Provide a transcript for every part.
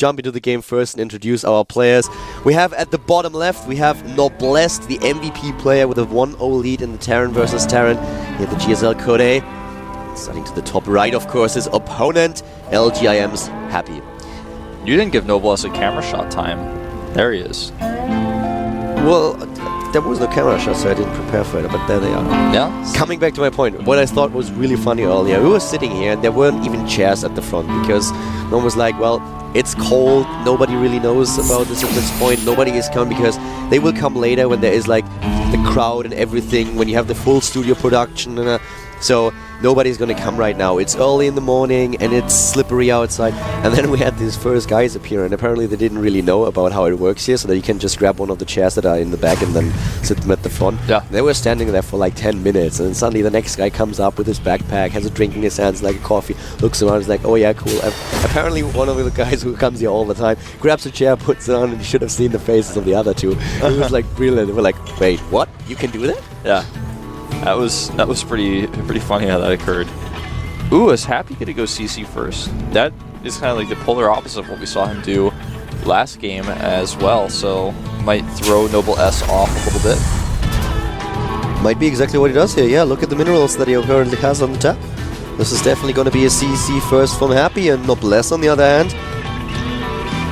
jump into the game first and introduce our players. We have at the bottom left, we have Noblesse, the MVP player with a 1-0 lead in the Terran versus Terran. Here the GSL Code A. Starting to the top right, of course, his opponent, LGIM's Happy. You didn't give Noblesse a camera shot time. There he is. Well, there was no camera shot, so I didn't prepare for it, but there they are. Yeah? Coming back to my point, what I thought was really funny earlier, we were sitting here and there weren't even chairs at the front because no one was like, well, it's cold, nobody really knows about this at this point, nobody is coming because they will come later when there is like the crowd and everything, when you have the full studio production, so nobody's gonna come right now. It's early in the morning and it's slippery outside, and then we had these first guys appear, and apparently they didn't really know about how it works here, so that you can just grab one of the chairs that are in the back and then sit them at the front. Yeah. They were standing there for like 10 minutes, and then suddenly the next guy comes up with his backpack, has a drink in his hands like a coffee, looks around, is like, oh yeah, cool. Apparently one of the guys who comes here all the time grabs a chair, puts it on, and you should have seen the faces of the other two. It was like brilliant. They were like, wait, what? You can do that? Yeah. That was pretty funny how that occurred. Ooh, is Happy gonna go CC first? That is kind of like the polar opposite of what we saw him do last game as well, so might throw Noblesse off a little bit. Might be exactly what he does here. Yeah, look at the minerals that he currently has on the tap. This is definitely going to be a CC first from Happy, and Noblesse on the other hand.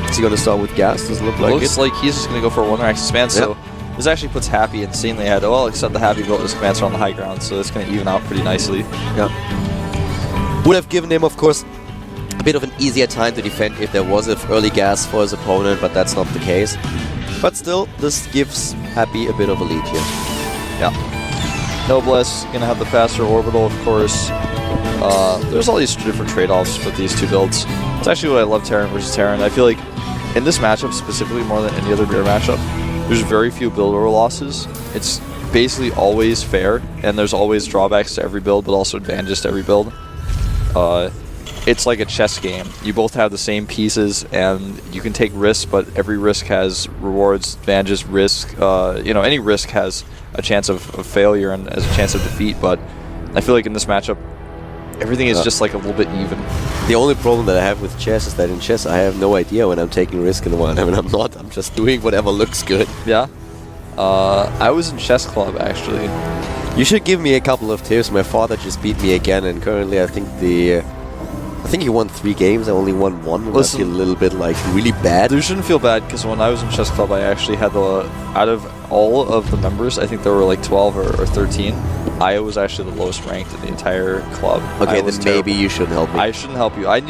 Is he going to start with gas? Doesn't look like it. Looks like he's just going to go for a 1-rack command, so this actually puts Happy insanely ahead. Well, except the Happy built his commands on the high ground, so it's going to even out pretty nicely. Yeah. Would have given him, of course, a bit of an easier time to defend if there was an early gas for his opponent, but that's not the case. But still, this gives Happy a bit of a lead here. Yeah. Noblesse going to have the faster orbital, of course. There's all these different trade-offs with these two builds. It's actually what I love Terran versus Terran. I feel like in this matchup specifically, more than any other mirror matchup, there's very few build order losses. It's basically always fair, and there's always drawbacks to every build, but also advantages to every build. It's like a chess game. You both have the same pieces, and you can take risks, but every risk has rewards, advantages, risk. Any risk has a chance of failure and has a chance of defeat, but I feel like in this matchup, everything is just like a little bit even. The only problem that I have with chess is that in chess I have no idea when I'm taking risk and when I'm not. I'm just doing whatever looks good. Yeah. I was in chess club actually. You should give me a couple of tips. My father just beat me again, and currently I think he won 3 games. I only won 1. I feel a little bit like really bad. You shouldn't feel bad, because when I was in chess club, I actually had out of all of the members, I think there were like 12 or 13. I was actually the lowest ranked in the entire club. Okay, then maybe you shouldn't help me. I shouldn't help you. I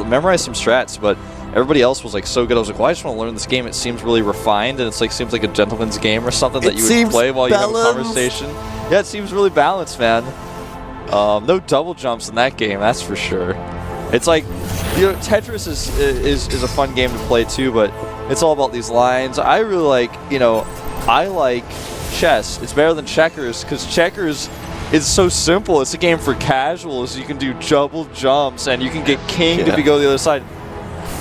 memorized some strats, but everybody else was like so good. I was like, well, I just want to learn this game. It seems really refined, and it's like seems like a gentleman's game or something that you would play while you have a conversation. Yeah, it seems really balanced, man. No double jumps in that game, that's for sure. It's like, Tetris is a fun game to play too, but it's all about these lines. I really like, I like chess. It's better than checkers, because checkers is so simple. It's a game for casuals. You can do double jumps, and you can get king to go the other side.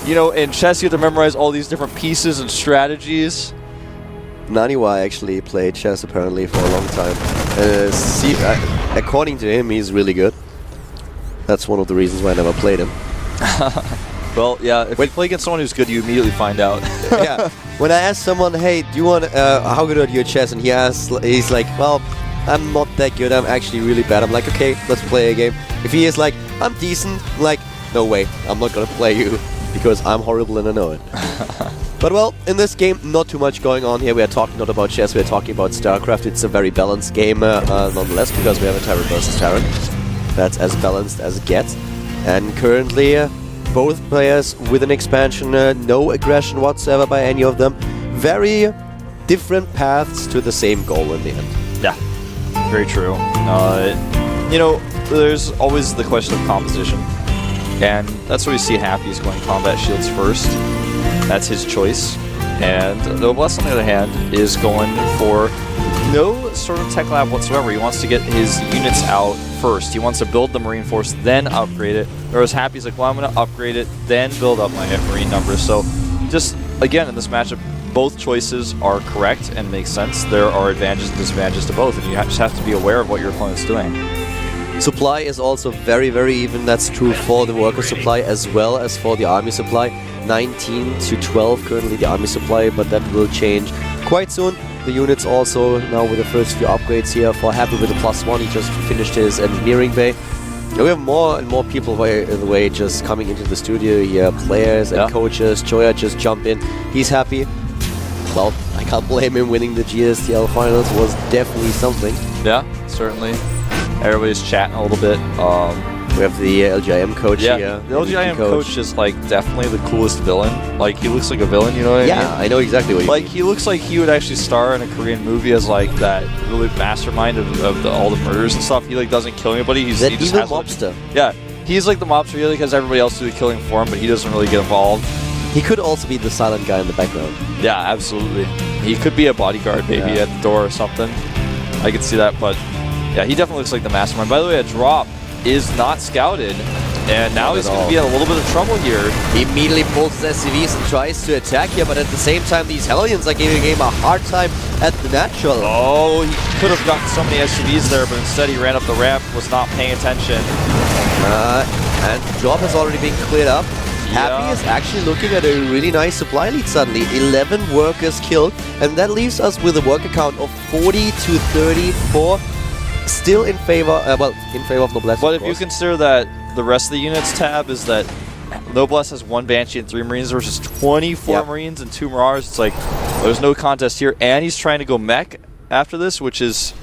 In chess, you have to memorize all these different pieces and strategies. Naniwa actually played chess apparently for a long time. According to him, he's really good. That's one of the reasons why I never played him. Well, yeah, if you play against someone who's good, you immediately find out. Yeah. When I ask someone, hey, do you want, how good are you at chess? And he's like, well, I'm not that good, I'm actually really bad. I'm like, okay, let's play a game. If he is like, I'm decent, I'm like, no way, I'm not gonna play you, because I'm horrible and I know it. But well, in this game, not too much going on here. We are talking not about chess, we are talking about StarCraft. It's a very balanced game, nonetheless, because we have a Terran versus Terran. That's as balanced as it gets. And currently, both players with an expansion, no aggression whatsoever by any of them. Very different paths to the same goal in the end. Yeah, very true. There's always the question of composition. And that's where we see Happy's going combat shields first. That's his choice. And Noblesse, on the other hand, is going for no sort of tech lab whatsoever. He wants to get his units out first. He wants to build the Marine Force, then upgrade it. Whereas Happy's like, well, I'm going to upgrade it, then build up my Marine numbers. So just, again, in this matchup, both choices are correct and make sense. There are advantages and disadvantages to both, and you just have to be aware of what your opponent's doing. Supply is also very, very even. That's true for the worker supply as well as for the army supply. 19 to 12 currently, the army supply, but that will change quite soon. The units also now with the first few upgrades here for Happy with the +1. He just finished his engineering bay. We have more and more people by the way just coming into the studio here, players and coaches. Joya just jumped in. He's happy. Well, I can't blame him. Winning the GSL finals was definitely something. Yeah, certainly. Everybody's chatting a little bit. We have the LGIM coach here. The LGIM coach is like definitely the coolest villain. Like he looks like a villain, you know what I mean? Yeah, I know exactly what you mean. Like he looks like he would actually star in a Korean movie as like that really mastermind of all the murders and stuff. He like doesn't kill anybody. He just evil has mobster. Yeah, he's like the mobster. He like has everybody else do the killing for him, but he doesn't really get involved. He could also be the silent guy in the background. Yeah, absolutely. He could be a bodyguard maybe at the door or something. I could see that, but yeah, he definitely looks like the mastermind. By the way, a drop is not scouted, and now he's going to be in a little bit of trouble here. He immediately pulls his SCVs and tries to attack here, but at the same time, these Hellions are giving him a hard time at the natural. Oh, he could have gotten so many SCVs there, but instead he ran up the ramp, was not paying attention. And drop has already been cleared up. Happy is actually looking at a really nice supply lead suddenly. 11 workers killed, and that leaves us with a worker count of 40 to 34. Still in favor, in favor of Noblesse. But if you consider that the rest of the units tab is that Noblesse has 1 Banshee and 3 Marines versus 24 Marines and 2 Marauders, it's like there's no contest here, and he's trying to go mech after this, which is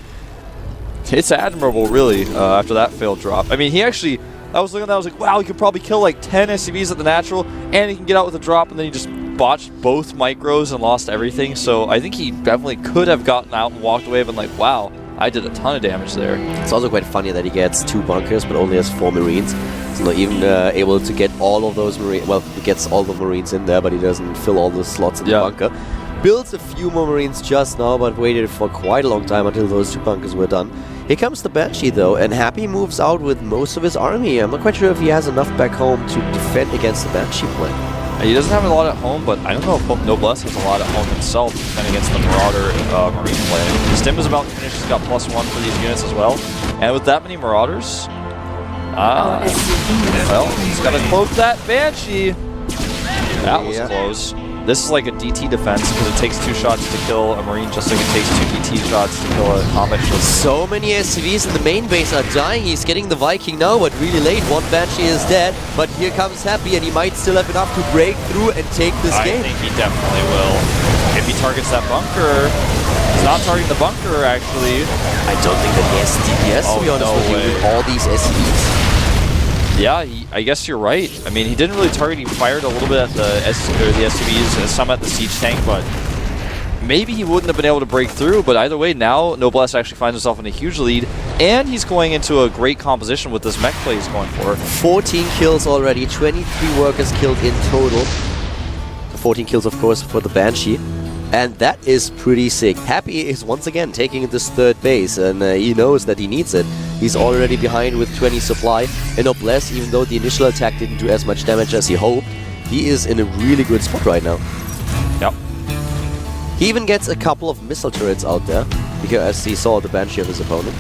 it's admirable, really. After that failed drop, I mean, he actually. I was looking at that, I was like, wow, he could probably kill like 10 SCVs at the natural, and he can get out with a drop, and then he just botched both micros and lost everything. So I think he definitely could have gotten out and walked away and been like, wow, I did a ton of damage there. It's also quite funny that he gets 2 bunkers, but only has 4 Marines. He's not even able to get all of those Marines. Well, he gets all the Marines in there, but he doesn't fill all the slots in the bunker. Builds a few more Marines just now, but waited for quite a long time until those 2 bunkers were done. Here comes the Banshee though, and Happy moves out with most of his army. I'm not quite sure if he has enough back home to defend against the Banshee play. He doesn't have a lot at home, but I don't know if Noblesse has a lot at home himself to defend against the Marauder Marine play. Stim is about to finish, he's got +1 for these units as well. And with that many Marauders, well, he's got to cloak that Banshee. That was close. This is like a DT defense because it takes 2 shots to kill a Marine, just like it takes 2 DT shots to kill a combat ship. So many SCVs in the main base are dying. He's getting the Viking now, but really late. 1 Banshee is dead, but here comes Happy, and he might still have enough to break through and take this game. I think he definitely will. If he targets that bunker, he's not targeting the bunker, actually. I don't think that he has DPS, to be honest with you, with all these SCVs. Yeah, I guess you're right. I mean, he didn't really target. He fired a little bit at the SCVs, some at the siege tank, but maybe he wouldn't have been able to break through. But either way, now Noblesse actually finds himself in a huge lead, and he's going into a great composition with this mech play he's going for. 14 kills already, 23 workers killed in total. 14 kills, of course, for the Banshee. And that is pretty sick. Happy is once again taking this 3rd base, and he knows that he needs it. He's already behind with 20 supply. And Noblesse, even though the initial attack didn't do as much damage as he hoped, he is in a really good spot right now. Yep. He even gets a couple of missile turrets out there, because he saw the Banshee of his opponent.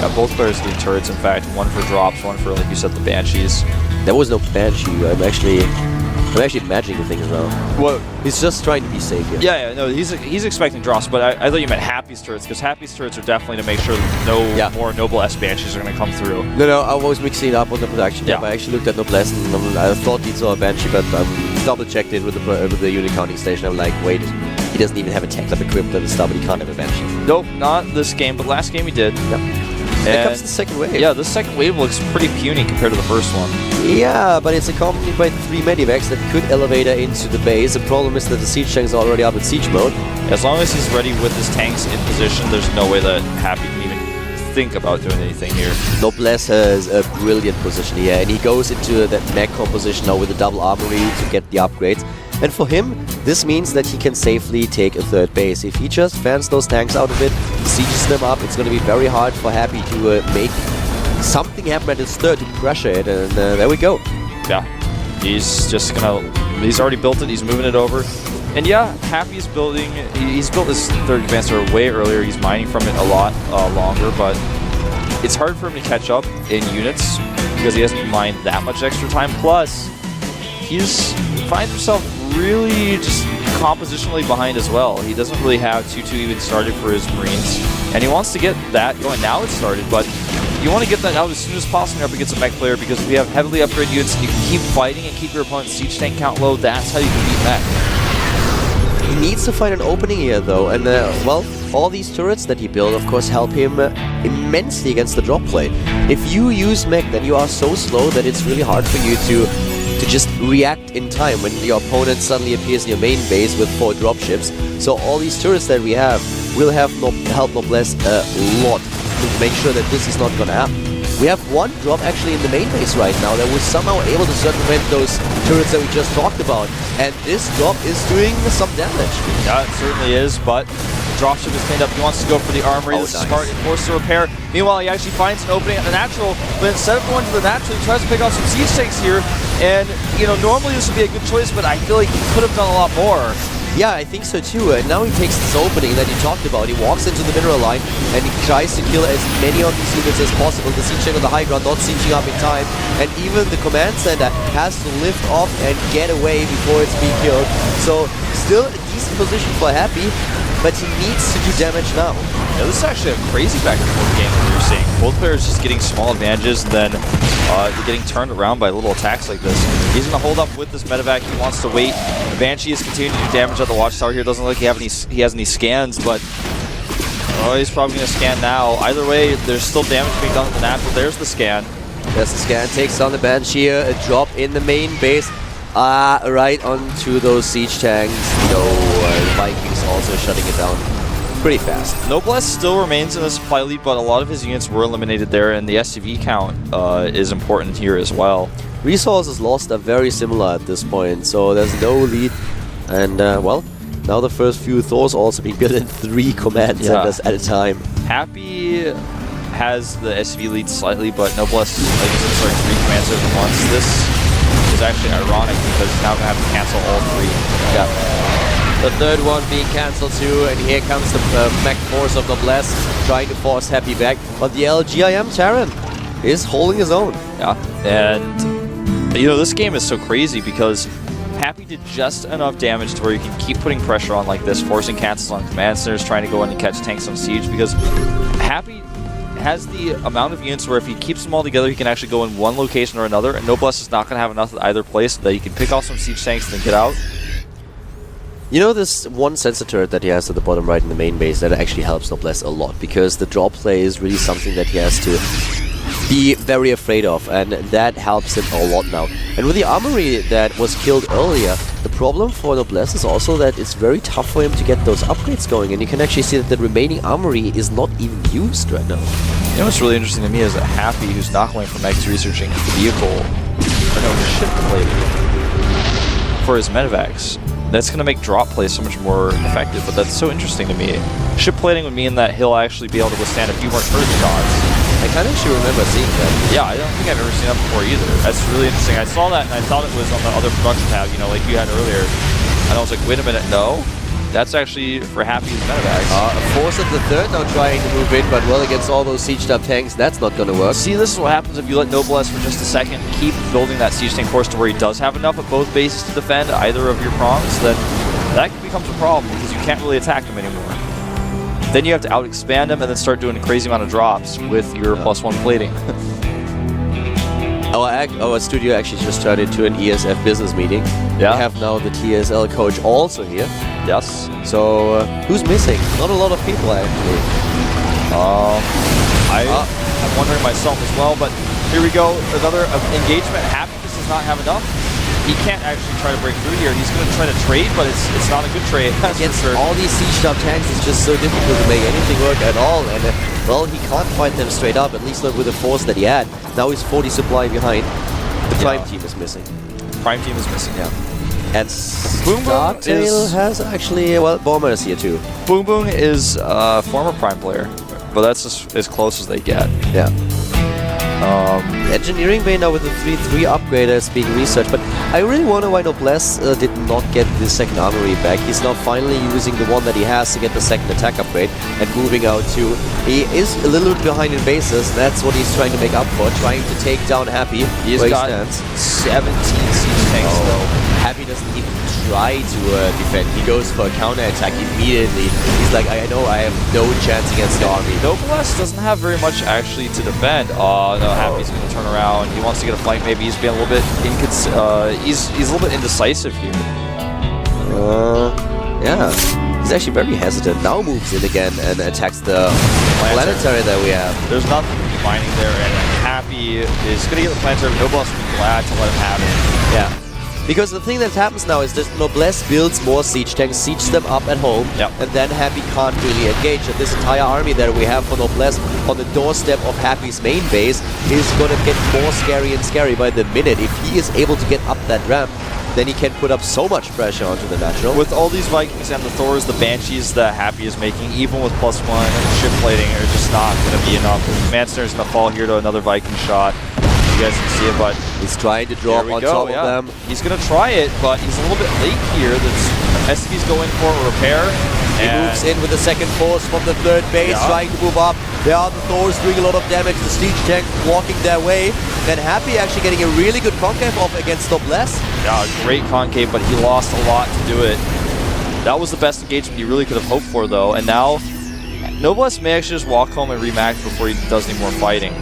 Yeah, both players need turrets, in fact. 1 for drops, 1 for, like you said, the Banshees. There was no Banshee. I'm actually imagining the thing as well. Well, he's just trying to be safe here. Yeah, no, he's expecting drops, but I thought you meant Happy's turrets, because Happy's turrets are definitely to make sure that no more Noblesse Banshees are going to come through. No, I was mixing it up on the production tab. I actually looked at Noblesse, and I thought he saw a Banshee, but double-checked it with the unit counting station. I'm like, wait, he doesn't even have a tech lab equipped and stuff, but he can't have a Banshee. Nope, not this game, but last game he did. Yep. Here comes the second wave. Yeah, this second wave looks pretty puny compared to the first one. Yeah, but it's accompanied by 3 medivacs that could elevate her into the base. The problem is that the siege tanks are already up in siege mode. As long as he's ready with his tanks in position, there's no way that Happy can even think about doing anything here. Noblesse has a brilliant position here, and he goes into that mech composition now with a double armory to get the upgrades. And for him, this means that he can safely take a 3rd base. If he just fans those tanks out a bit, sieges them up, it's going to be very hard for Happy to make something happen at his 3rd to pressure it, and there we go. Yeah, he's already built it, he's moving it over. And yeah, Happy's building, he's built this 3rd advancer way earlier, he's mining from it a lot longer, but it's hard for him to catch up in units because he hasn't mined that much extra time. Plus, he's finds himself really just compositionally behind as well. He doesn't really have 2-2 even started for his Marines, and he wants to get that going. Now it's started, but you want to get that out as soon as possible up against a mech player, because if you have heavily upgraded units and you can keep fighting and keep your opponent's siege tank count low, that's how you can beat mech. He needs to find an opening here, though, and well, all these turrets that he built, of course, help him immensely against the drop play. If you use mech, then you are so slow that it's really hard for you to just react in time when your opponent suddenly appears in your main base with 4 dropships. So all these turrets that we have will help Noblesse a lot to make sure that this is not gonna happen. We have 1 drop actually in the main base right now that was somehow able to circumvent those turrets that we just talked about. And this drop is doing some damage. Yeah, it certainly is, but the dropship is cleaned up. He wants to go for the armory. This is smart and forced to repair. Meanwhile, he actually finds an opening at the natural, but instead of going to the natural, he tries to pick out some siege tanks here. And, you know, normally this would be a good choice, but I feel like he could have done a lot more. Yeah, I think so too. And now he takes this opening that he talked about. He walks into the mineral line and he tries to kill as many of these units as possible. The siege tank on the high ground not sieging up in time. And even the command center has to lift off and get away before it's being killed. So still a decent position for Happy, but he needs to do damage now. Yeah, this is actually a crazy back and forth game that you're seeing. Both players just getting small advantages and then getting turned around by little attacks like this. He's going to hold up with this medevac. He wants to wait. Banshee is continuing to do damage at the watchtower here. Doesn't look like he has any scans, but he's probably going to scan now. Either way, there's still damage being done at the natural. There's the scan. There's the scan. Takes on the Banshee. A drop in the main base. Right onto those siege tanks. No, Vikings also shutting it down pretty fast. Noblesse still remains in the supply lead, but a lot of his units were eliminated there, and the SCV count is important here as well. Resources lost are very similar at this point, so there's no lead. And, well, now the first few Thors also being built in 3 command centers at a time. Happy has the SCV lead slightly, but Noblesse is starting 3 command centers at once. This is actually ironic because he's now going to have to cancel all 3. Yeah. The third one being cancelled too, and here comes the mech force of Noblesse trying to force Happy back. But the LGIM Terran is holding his own. Yeah, and you know, this game is so crazy because Happy did just enough damage to where you can keep putting pressure on like this, forcing cancels on command centers, trying to go in and catch tanks on siege, because Happy has the amount of units where if he keeps them all together, he can actually go in one location or another, and Noblesse is not going to have enough at either place that he can pick off some siege tanks and then get out. You know, this one sensor turret that he has at the bottom right in the main base, that actually helps Noblesse a lot, because the drop play is really something that he has to be very afraid of, and that helps him a lot now. And with the armory that was killed earlier, the problem for Noblesse is also that it's very tough for him to get those upgrades going, and you can actually see that the remaining armory is not even used right now. You know what's really interesting to me is that Happy, who's not going for mech, is researching the vehicle, or no, ship plating for his medevacs. That's going to make drop play so much more effective, but that's so interesting to me. Ship plating would mean that he'll actually be able to withstand a few more turret shots. I kind of actually remember seeing that. Yeah, I don't think I've ever seen that before either. That's really interesting. I saw that and I thought it was on the other production tab, you know, like you had earlier. And I was like, wait a minute, no. That's actually for Happy's medevacs. Force at the third now trying to move in, but well, against all those sieged up tanks, that's not going to work. See, this is what happens if you let Noblesse for just a second keep building that siege tank force to where he does have enough at both bases to defend either of your prongs, then that becomes a problem because you can't really attack him anymore. Then you have to out-expand him and then start doing a crazy amount of drops with your +1 plating. Our studio actually just turned into an ESF business meeting. Yeah. We have now the TSL coach also here. Yes. So, who's missing? Not a lot of people, actually. I'm wondering myself as well, but here we go. Another engagement. Happy just does not have enough. He can't actually try to break through here. He's going to try to trade, but it's not a good trade. Against all these sieged up tanks, it's just so difficult to make anything work at all. And, well, he can't fight them straight up, at least not with the force that he had. Now he's 40 supply behind. The Prime team is missing. Prime team is missing, yeah. And Startail has actually, well, Bomber is here too. Boom Boom is a former Prime player, but that's as close as they get. Yeah. engineering bay now with the 3-3 upgraders being researched, but I really wonder why Noblesse did not get the second armory back. He's now finally using the one that he has to get the second attack upgrade and moving out too. He is a little bit behind in bases. That's what he's trying to make up for, trying to take down Happy. He's got 17 siege tanks though. Happy doesn't even try to defend. He goes for a counter-attack immediately. He's like, I know I have no chance against the army. Noblesse doesn't have very much actually to defend. No, Happy's going to turn around. He wants to get a flank. Maybe he's being a little bit he's a little bit indecisive here. Yeah. He's actually very hesitant. Now moves in again and attacks the planetary that we have. There's nothing to be mining there, and Happy is going to get the planetary. Noblesse will be glad to let him have it. Yeah. Because the thing that happens now is that Noblesse builds more siege tanks, sieges them up at home, and then Happy can't really engage. And this entire army that we have for Noblesse on the doorstep of Happy's main base is going to get more scary and scary by the minute. If he is able to get up that ramp, then he can put up so much pressure onto the natural. With all these Vikings and the Thors, the Banshees that Happy is making, even with +1 ship plating, are just not going to be enough. Command Center is going to fall here to another Viking shot. You guys can see it, but he's trying to drop on top of them. He's going to try it, but he's a little bit late here. The SCV's going for a repair. He moves in with the second force from the third base, trying to move up. There are the Thors doing a lot of damage. The siege tank blocking their way. Then Happy actually getting a really good concave off against Noblesse. Yeah, great concave, but he lost a lot to do it. That was the best engagement he really could have hoped for, though. And now, Noblesse may actually just walk home and rematch before he does any more fighting.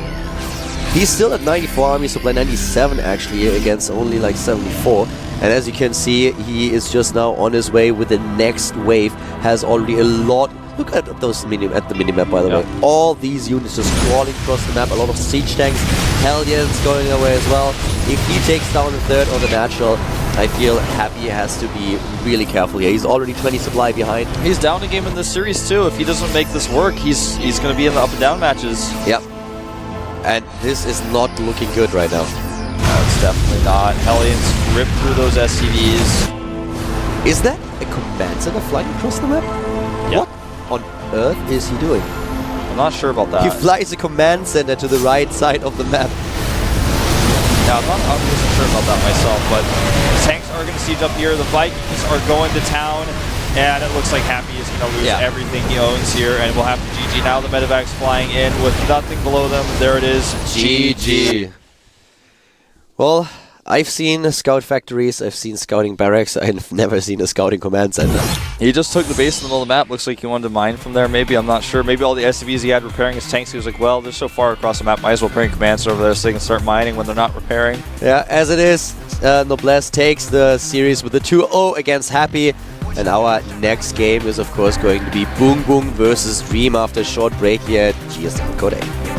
He's still at 94 army supply, 97 actually, against only like 74. And as you can see, he is just now on his way with the next wave. Has already a lot. Look at those the minimap, by the way. All these units just crawling across the map. A lot of siege tanks, Hellions going away as well. If he takes down the third or the natural, I feel Happy has to be really careful here. He's already 20 supply behind. He's down a game in this series too. If he doesn't make this work, he's going to be in the up and down matches. Yep. And this is not looking good right now. No, it's definitely not. Hellions rip through those SCVs. Is that a command center flying across the map? Yep. What on earth is he doing? I'm not sure about that. He flies a command center to the right side of the map. Yeah, I'm not 100% sure about that myself, but the tanks are going to siege up here. The Vikings are going to town. And it looks like Happy is going to lose everything he owns here, and we'll have to GG. Now the medevac's flying in with nothing below them. There it is. GG. Well, I've seen scout factories, I've seen scouting barracks, I've never seen a scouting command center. He just took the base in the middle of the map. Looks like he wanted to mine from there, maybe. I'm not sure. Maybe all the SCVs he had repairing his tanks, he was like, well, they're so far across the map, might as well bring command center over there so they can start mining when they're not repairing. Yeah, as it is, Noblesse takes the series with the 2-0 against Happy. And our next game is, of course, going to be Boom Boom versus Dream after a short break here at GSL Code 8.